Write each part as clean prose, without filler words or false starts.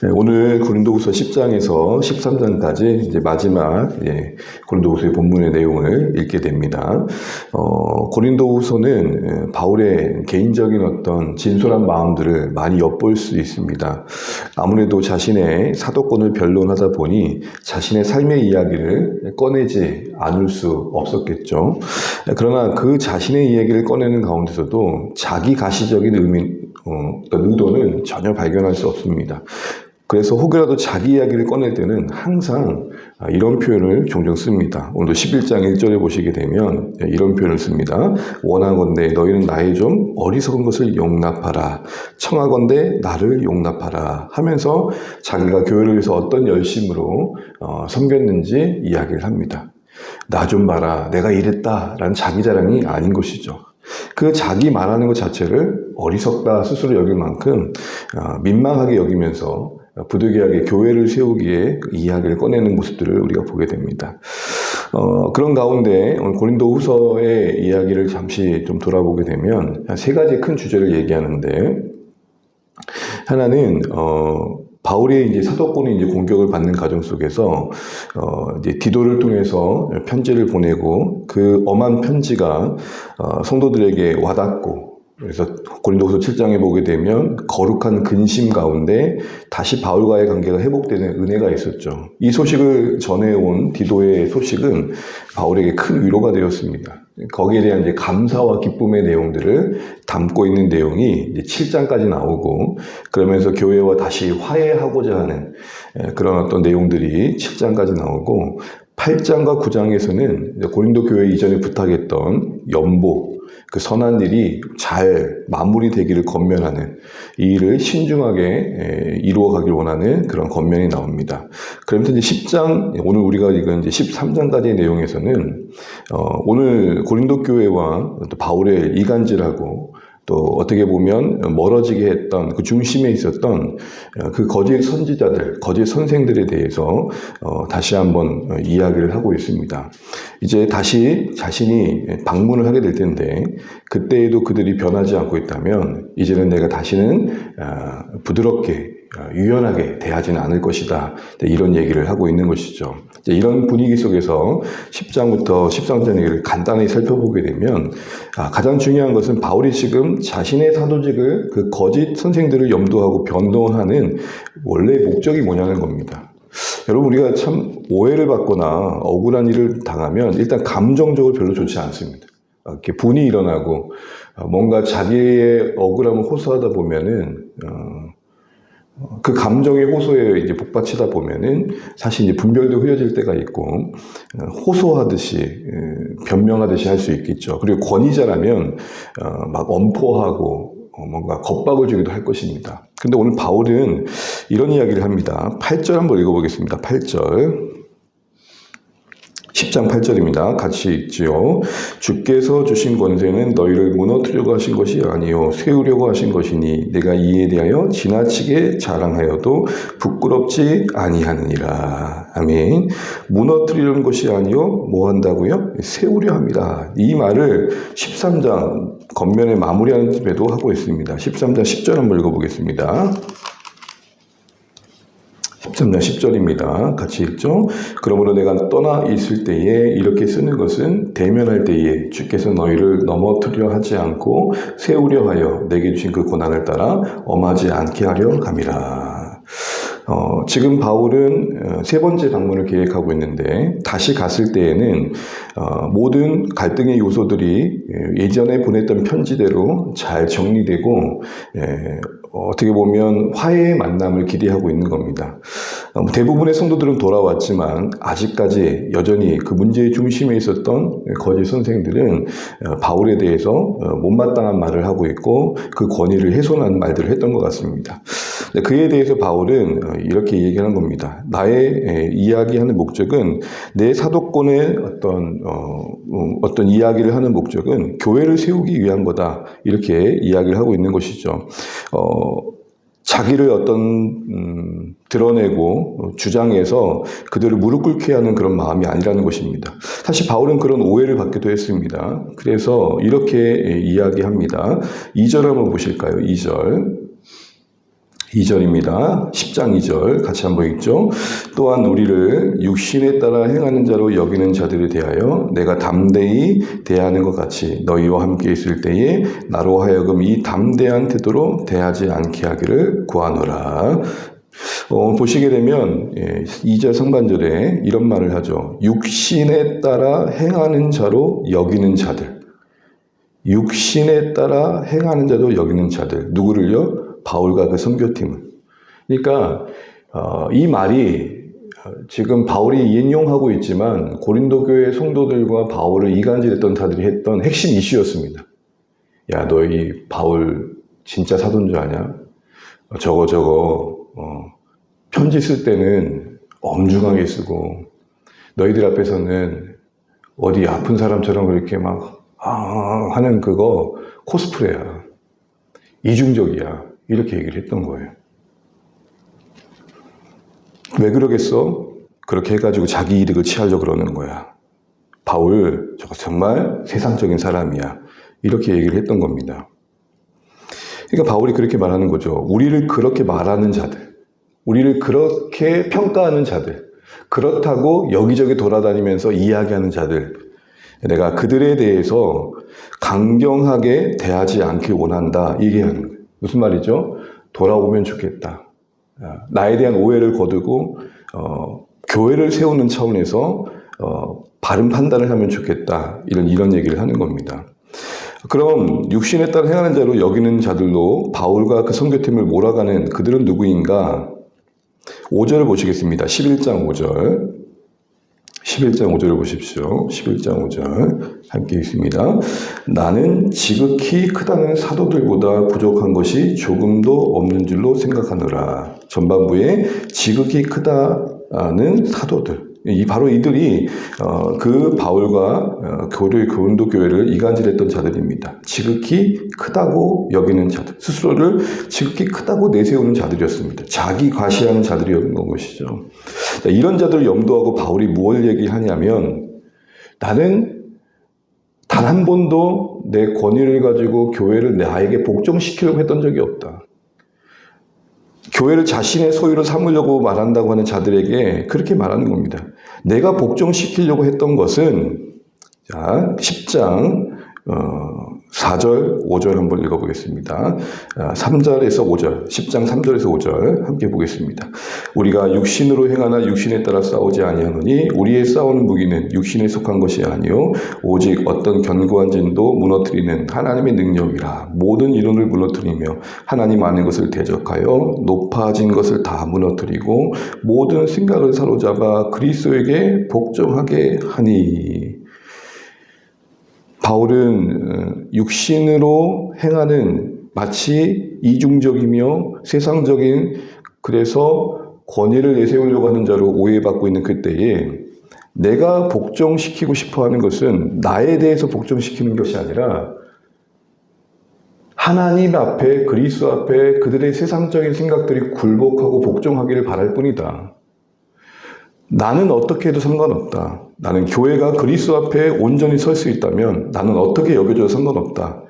네, 오늘 고린도후서 10장에서 13장까지 이제 마지막 고린도후서의 본문의 내용을 읽게 됩니다. 고린도후서는 바울의 개인적인 어떤 진솔한 마음들을 많이 엿볼 수 있습니다. 아무래도 자신의 사도권을 변론하다 보니 자신의 삶의 이야기를 꺼내지 않을 수 없었겠죠. 그러나 그 자신의 이야기를 꺼내는 가운데서도 자기 가시적인 어떤 의도는 전혀 발견할 수 없습니다. 그래서 혹여라도 자기 이야기를 꺼낼 때는 항상 이런 표현을 종종 씁니다. 오늘도 11장 1절에 보시게 되면 이런 표현을 씁니다. 원하건대 너희는 나의 좀 어리석은 것을 용납하라. 청하건대 나를 용납하라. 하면서 자기가 교회를 위해서 어떤 열심으로 섬겼는지 이야기를 합니다. 나 좀 봐라. 내가 이랬다. 라는 자기 자랑이 아닌 것이죠. 그 자기 말하는 것 자체를 어리석다 스스로 여길 만큼 민망하게 여기면서 부득이하게 교회를 세우기에 이야기를 꺼내는 모습들을 우리가 보게 됩니다. 그런 가운데 오늘 고린도후서의 이야기를 잠시 좀 돌아보게 되면 세 가지 큰 주제를 얘기하는데, 하나는 바울이 이제 사도권이 이제 공격을 받는 과정 속에서 이제 디도를 통해서 편지를 보내고 그 엄한 편지가 성도들에게 와닿고, 그래서 고린도후서 7장에 보게 되면 거룩한 근심 가운데 다시 바울과의 관계가 회복되는 은혜가 있었죠. 이 소식을 전해온 디도의 소식은 바울에게 큰 위로가 되었습니다. 거기에 대한 이제 감사와 기쁨의 내용들을 담고 있는 내용이 이제 7장까지 나오고, 그러면서 교회와 다시 화해하고자 하는 그런 어떤 내용들이 7장까지 나오고, 8장과 9장에서는 고린도 교회 이전에 부탁했던 연보, 그 선한 일이 잘 마무리되기를 권면하는, 이 일을 신중하게 이루어가길 원하는 그런 권면이 나옵니다. 그러면서 이제 10장, 오늘 우리가 읽은 이제 13장까지의 내용에서는 오늘 고린도 교회와 또 바울의 이간질하고 또 어떻게 보면 멀어지게 했던 그 중심에 있었던 그 거짓 선지자들, 거짓 선생들에 대해서 다시 한번 이야기를 하고 있습니다. 이제 다시 자신이 방문을 하게 될 텐데, 그때에도 그들이 변하지 않고 있다면 이제는 내가 다시는 부드럽게 유연하게 대하지는 않을 것이다, 이런 얘기를 하고 있는 것이죠. 이런 분위기 속에서 10장부터 13장 얘기를 간단히 살펴보게 되면 가장 중요한 것은 바울이 지금 자신의 사도직을 그 거짓 선생들을 염두하고 변론하는 원래 목적이 뭐냐는 겁니다. 여러분, 우리가 참 오해를 받거나 억울한 일을 당하면 일단 감정적으로 별로 좋지 않습니다. 이렇게 분이 일어나고 뭔가 자기의 억울함을 호소하다 보면은 그 감정의 호소에 이제 복받치다 보면은 사실 이제 분별도 흐려질 때가 있고, 호소하듯이 변명하듯이 할 수 있겠죠. 그리고 권위자라면 막 엄포하고 뭔가 겁박을 주기도 할 것입니다. 근데 오늘 바울은 이런 이야기를 합니다. 8절 한번 읽어보겠습니다. 8절. 10장 8절입니다. 같이 읽지요. 주께서 주신 권세는 너희를 무너뜨리려고 하신 것이 아니요 세우려고 하신 것이니 내가 이에 대하여 지나치게 자랑하여도 부끄럽지 아니하느니라. 아멘. 무너뜨리려는 것이 아니요 뭐 한다고요? 세우려 합니다. 이 말을 13장 겉면에 마무리하는 집에도 하고 있습니다. 13장 10절 한번 읽어보겠습니다. 13장 10절입니다. 같이 읽죠. 그러므로 내가 떠나 있을 때에 이렇게 쓰는 것은 대면할 때에 주께서 너희를 넘어뜨려 하지 않고 세우려 하여 내게 주신 그 고난을 따라 엄하지 않게 하려 함이라. 지금 바울은 세 번째 방문을 계획하고 있는데, 다시 갔을 때에는 모든 갈등의 요소들이 예전에 보냈던 편지대로 잘 정리되고 어떻게 보면 화해의 만남을 기대하고 있는 겁니다. 대부분의 성도들은 돌아왔지만 아직까지 여전히 그 문제의 중심에 있었던 거짓 선생들은 바울에 대해서 못마땅한 말을 하고 있고 그 권위를 훼손한 말들을 했던 것 같습니다. 그에 대해서 바울은 이렇게 얘기하는 겁니다. 나의 이야기하는 목적은, 내 사도권의 어떤 이야기를 하는 목적은 교회를 세우기 위한 거다, 이렇게 이야기를 하고 있는 것이죠. 자기를 드러내고 주장해서 그들을 무릎 꿇게 하는 그런 마음이 아니라는 것입니다. 사실 바울은 그런 오해를 받기도 했습니다. 그래서 이렇게 이야기합니다. 2절 한번 보실까요? 2절. 2절입니다. 10장 2절 같이 한번 읽죠. 또한 우리를 육신에 따라 행하는 자로 여기는 자들에 대하여 내가 담대히 대하는 것 같이 너희와 함께 있을 때에 나로 하여금 이 담대한 태도로 대하지 않게 하기를 구하노라. 보시게 되면 2절 상반절에 이런 말을 하죠. 육신에 따라 행하는 자로 여기는 자들. 육신에 따라 행하는 자로 여기는 자들. 누구를요? 바울과 그 선교팀을. 그러니까 이 말이 지금 바울이 인용하고 있지만 고린도 교회 성도들과 바울을 이간질했던 자들이 했던 핵심 이슈였습니다. 야, 너희 바울 진짜 사도인 줄 아냐? 저거 편지 쓸 때는 엄중하게 쓰고 너희들 앞에서는 어디 아픈 사람처럼 그렇게 막 하는 그거 코스프레야. 이중적이야. 이렇게 얘기를 했던 거예요. 왜 그러겠어? 그렇게 해가지고 자기 이득을 취하려고 그러는 거야. 바울, 저거 정말 세상적인 사람이야. 이렇게 얘기를 했던 겁니다. 그러니까 바울이 그렇게 말하는 거죠. 우리를 그렇게 말하는 자들, 우리를 그렇게 평가하는 자들, 그렇다고 여기저기 돌아다니면서 이야기하는 자들, 내가 그들에 대해서 강경하게 대하지 않길 원한다. 얘기하는 거예요. 무슨 말이죠? 돌아오면 좋겠다. 나에 대한 오해를 거두고 교회를 세우는 차원에서 바른 판단을 하면 좋겠다. 이런 얘기를 하는 겁니다. 그럼 육신에 따라 행하는 자로 여기는 자들로 바울과 그 선교팀을 몰아가는 그들은 누구인가? 5절을 보시겠습니다. 11장 5절. 11장 5절을 보십시오. 11장 5절 함께 읽습니다. 나는 지극히 크다는 사도들보다 부족한 것이 조금도 없는 줄로 생각하노라. 전반부에 지극히 크다는 사도들. 바로 이들이 그 바울과 고린도 교회를 이간질했던 자들입니다. 지극히 크다고 여기는 자들, 스스로를 지극히 크다고 내세우는 자들이었습니다. 자기 과시하는 자들이었던 것이죠. 이런 자들을 염두하고 바울이 무엇을 얘기하냐면 나는 단 한 번도 내 권위를 가지고 교회를 나에게 복종시키려고 했던 적이 없다. 교회를 자신의 소유로 삼으려고 말한다고 하는 자들에게 그렇게 말하는 겁니다. 내가 복종시키려고 했던 것은 10장 4절, 5절 한번 읽어보겠습니다. 3절에서 5절, 10장 3절에서 5절 함께 보겠습니다. 우리가 육신으로 행하나 육신에 따라 싸우지 아니하노니 우리의 싸우는 무기는 육신에 속한 것이 아니요 오직 어떤 견고한 진도 무너뜨리는 하나님의 능력이라. 모든 이론을 무너뜨리며 하나님 아는 것을 대적하여 높아진 것을 다 무너뜨리고 모든 생각을 사로잡아 그리스도에게 복종하게 하니. 바울은 육신으로 행하는 마치 이중적이며 세상적인, 그래서 권위를 내세우려고 하는 자로 오해받고 있는 그때에 내가 복종시키고 싶어 하는 것은 나에 대해서 복종시키는 것이 아니라 하나님 앞에, 그리스도 앞에 그들의 세상적인 생각들이 굴복하고 복종하기를 바랄 뿐이다. 나는 어떻게 해도 상관없다. 나는 교회가 그리스도 앞에 온전히 설 수 있다면 나는 어떻게 여겨져도 상관없다.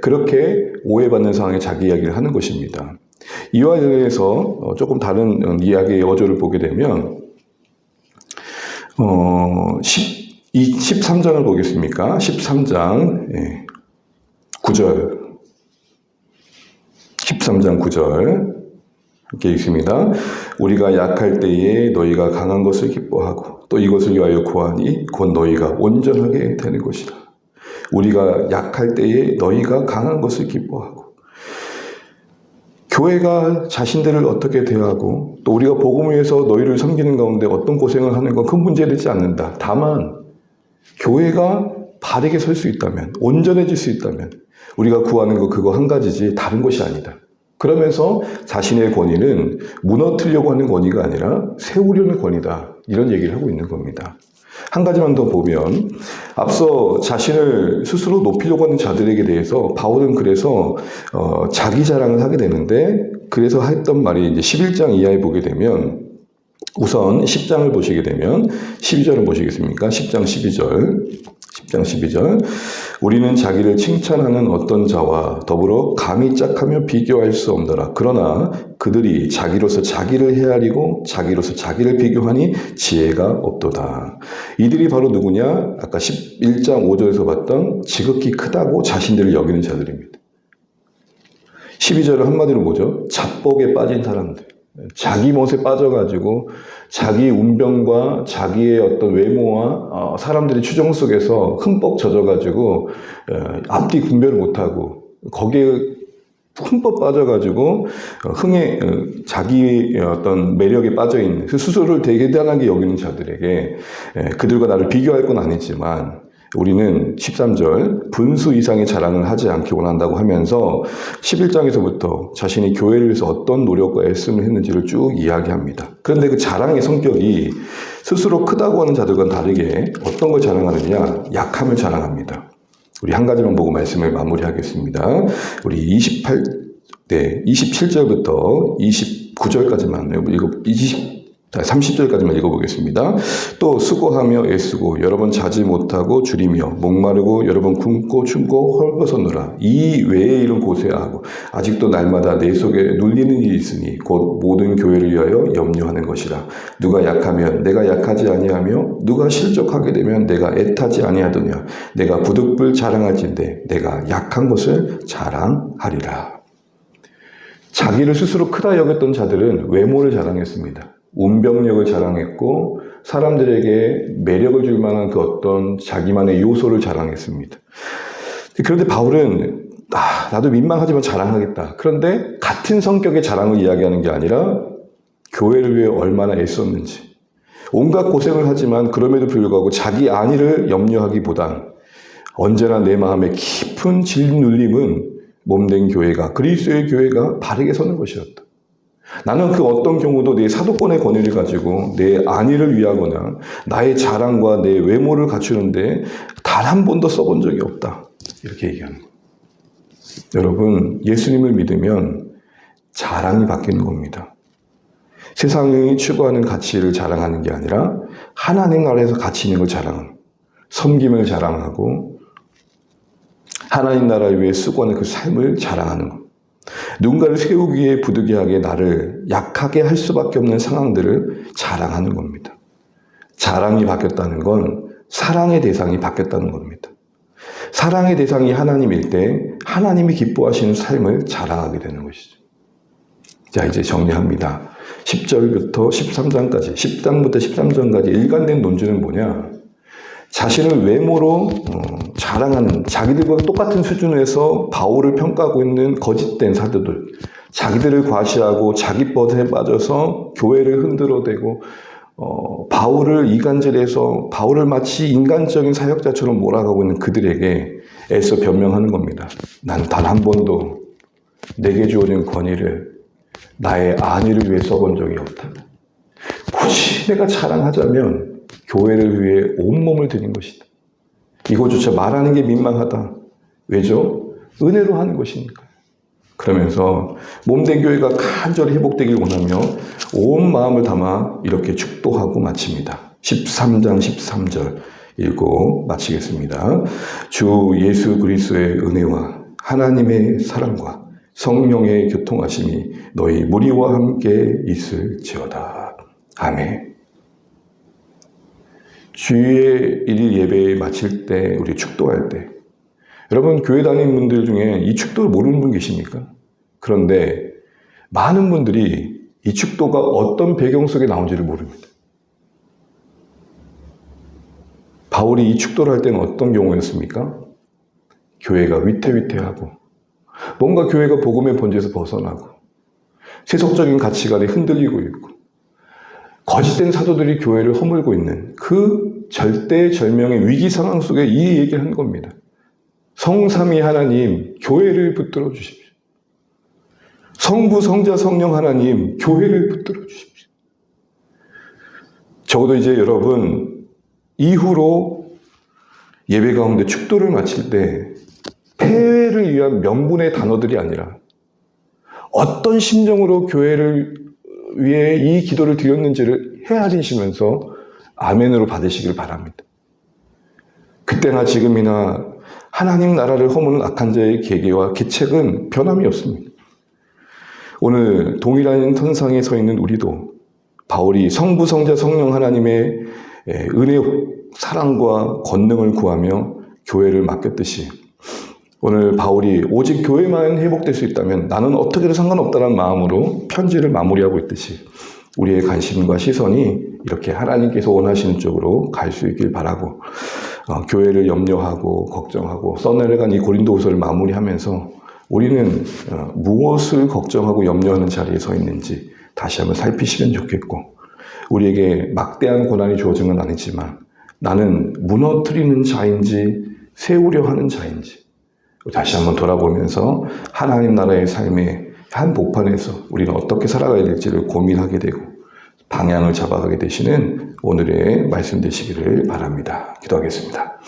그렇게 오해받는 상황에 자기 이야기를 하는 것입니다. 이와 관련해서 조금 다른 이야기의 어조를 보게 되면 13장을 보겠습니까? 13장 9절 13장 9절 함께 읽습니다. 우리가 약할 때에 너희가 강한 것을 기뻐하고 또 이것을 위하여 구하니 곧 너희가 온전하게 되는 것이라. 우리가 약할 때에 너희가 강한 것을 기뻐하고. 교회가 자신들을 어떻게 대하고 또 우리가 복음을 위해서 너희를 섬기는 가운데 어떤 고생을 하는 건 큰 문제되지 않는다. 다만 교회가 바르게 설 수 있다면, 온전해질 수 있다면 우리가 구하는 거 그거 한 가지지 다른 것이 아니다. 그러면서 자신의 권위는 무너뜨리려고 하는 권위가 아니라 세우려는 권위다. 이런 얘기를 하고 있는 겁니다. 한 가지만 더 보면 앞서 자신을 스스로 높이려고 하는 자들에게 대해서 바울은 그래서 자기 자랑을 하게 되는데, 그래서 했던 말이 이제 11장 이하에 보게 되면 우선 10장을 보시게 되면 12절을 보시겠습니까? 10장 12절 10장 12절. 우리는 자기를 칭찬하는 어떤 자와 더불어 감히 짝하며 비교할 수 없더라. 그러나 그들이 자기로서 자기를 헤아리고 자기로서 자기를 비교하니 지혜가 없도다. 이들이 바로 누구냐? 아까 11장 5절에서 봤던 지극히 크다고 자신들을 여기는 자들입니다. 12절은 한마디로 뭐죠? 자뻑에 빠진 사람들. 자기 멋에 빠져가지고 자기 운명과 자기의 어떤 외모와 사람들의 추정 속에서 흠뻑 젖어가지고 앞뒤 분별을 못하고 거기에 흠뻑 빠져가지고 자기의 어떤 매력에 빠져있는 스스로를 되게 대단하게 여기는 자들에게 그들과 나를 비교할 건 아니지만 우리는 13절 분수 이상의 자랑을 하지 않기 원한다고 하면서 11장에서부터 자신이 교회를 위해서 어떤 노력과 애씀을 했는지를 쭉 이야기합니다. 그런데 그 자랑의 성격이 스스로 크다고 하는 자들과는 다르게 어떤 걸 자랑하느냐? 약함을 자랑합니다. 우리 한 가지만 보고 말씀을 마무리하겠습니다. 우리 27절부터 29절까지만 30절까지만 읽어보겠습니다. 또 수고하며 애쓰고 여러 번 자지 못하고 줄이며 목마르고 여러 번 굶고 춤고 헐벗었노라. 이 외의 일은 고세하고 아직도 날마다 내 속에 눌리는 일이 있으니 곧 모든 교회를 위하여 염려하는 것이라. 누가 약하면 내가 약하지 아니하며 누가 실족하게 되면 내가 애타지 아니하더냐. 내가 부득불 자랑할진대 내가 약한 것을 자랑하리라. 자기를 스스로 크다 여겼던 자들은 외모를 자랑했습니다. 운병력을 자랑했고 사람들에게 매력을 줄 만한 그 어떤 자기만의 요소를 자랑했습니다. 그런데 바울은 나도 민망하지만 자랑하겠다. 그런데 같은 성격의 자랑을 이야기하는 게 아니라 교회를 위해 얼마나 애썼는지 온갖 고생을 하지만 그럼에도 불구하고 자기 안위를 염려하기보단 언제나 내 마음에 깊은 짓눌림은 몸된 교회가 그리스도의 교회가 바르게 서는 것이었다. 나는 그 어떤 경우도 내 사도권의 권위를 가지고 내 안위를 위하거나 나의 자랑과 내 외모를 갖추는데 단 한 번도 써본 적이 없다. 이렇게 얘기하는 거예요. 여러분, 예수님을 믿으면 자랑이 바뀌는 겁니다. 세상이 추구하는 가치를 자랑하는 게 아니라 하나님 나라에서 가치 있는 걸 자랑하는, 섬김을 자랑하고 하나님 나라를 위해 쓰고하는 그 삶을 자랑하는 것. 누군가를 세우기에 부득이하게 나를 약하게 할 수밖에 없는 상황들을 자랑하는 겁니다. 자랑이 바뀌었다는 건 사랑의 대상이 바뀌었다는 겁니다. 사랑의 대상이 하나님일 때 하나님이 기뻐하시는 삶을 자랑하게 되는 것이죠. 자, 이제 정리합니다. 10절부터 13장까지, 10장부터 13장까지 일관된 논지는 뭐냐? 자신을 외모로 자랑하는 자기들과 똑같은 수준에서 바울을 평가하고 있는 거짓된 사도들, 자기들을 과시하고 자기 멋에 빠져서 교회를 흔들어대고 바울을 이간질해서 바울을 마치 인간적인 사역자처럼 몰아가고 있는 그들에게 애써 변명하는 겁니다. 난 단 한 번도 내게 주어진 권위를 나의 안위를 위해 써본 적이 없다. 굳이 내가 자랑하자면 교회를 위해 온몸을 드린 것이다. 이거조차 말하는 게 민망하다. 왜죠? 은혜로 하는 것이니까. 그러면서 몸된 교회가 간절히 회복되길 원하며 온 마음을 담아 이렇게 축도하고 마칩니다. 13장 13절 읽고 마치겠습니다. 주 예수 그리스도의 은혜와 하나님의 사랑과 성령의 교통하심이 너희 무리와 함께 있을지어다. 아멘. 주의 일 예배 마칠 때, 우리 축도할 때, 여러분 교회 다니는 분들 중에 이 축도를 모르는 분 계십니까? 그런데 많은 분들이 이 축도가 어떤 배경 속에 나온지를 모릅니다. 바울이 이 축도를 할 때는 어떤 경우였습니까? 교회가 위태위태하고 뭔가 교회가 복음의 본질에서 벗어나고 세속적인 가치관에 흔들리고 있고 거짓된 사도들이 교회를 허물고 있는 그 절대절명의 위기 상황 속에 이 얘기를 한 겁니다. 성삼위 하나님, 교회를 붙들어 주십시오. 성부, 성자, 성령 하나님, 교회를 붙들어 주십시오. 적어도 이제 여러분, 이후로 예배 가운데 축도를 마칠 때 폐회를 위한 명분의 단어들이 아니라 어떤 심정으로 교회를 위해 이 기도를 드렸는지를 헤아리시면서 아멘으로 받으시길 바랍니다. 그때나 지금이나 하나님 나라를 허무는 악한 자의 계계와 계책은 변함이 없습니다. 오늘 동일한 선상에 서 있는 우리도 바울이 성부, 성자, 성령 하나님의 은혜, 사랑과 권능을 구하며 교회를 맡겼듯이 오늘 바울이 오직 교회만 회복될 수 있다면 나는 어떻게든 상관없다는 마음으로 편지를 마무리하고 있듯이 우리의 관심과 시선이 이렇게 하나님께서 원하시는 쪽으로 갈 수 있길 바라고 교회를 염려하고 걱정하고 써내려간 이 고린도후서를 마무리하면서 우리는 무엇을 걱정하고 염려하는 자리에 서 있는지 다시 한번 살피시면 좋겠고 우리에게 막대한 고난이 주어진 건 아니지만 나는 무너뜨리는 자인지 세우려 하는 자인지 다시 한번 돌아보면서 하나님 나라의 삶의 한복판에서 우리는 어떻게 살아가야 될지를 고민하게 되고 방향을 잡아가게 되시는 오늘의 말씀 되시기를 바랍니다. 기도하겠습니다.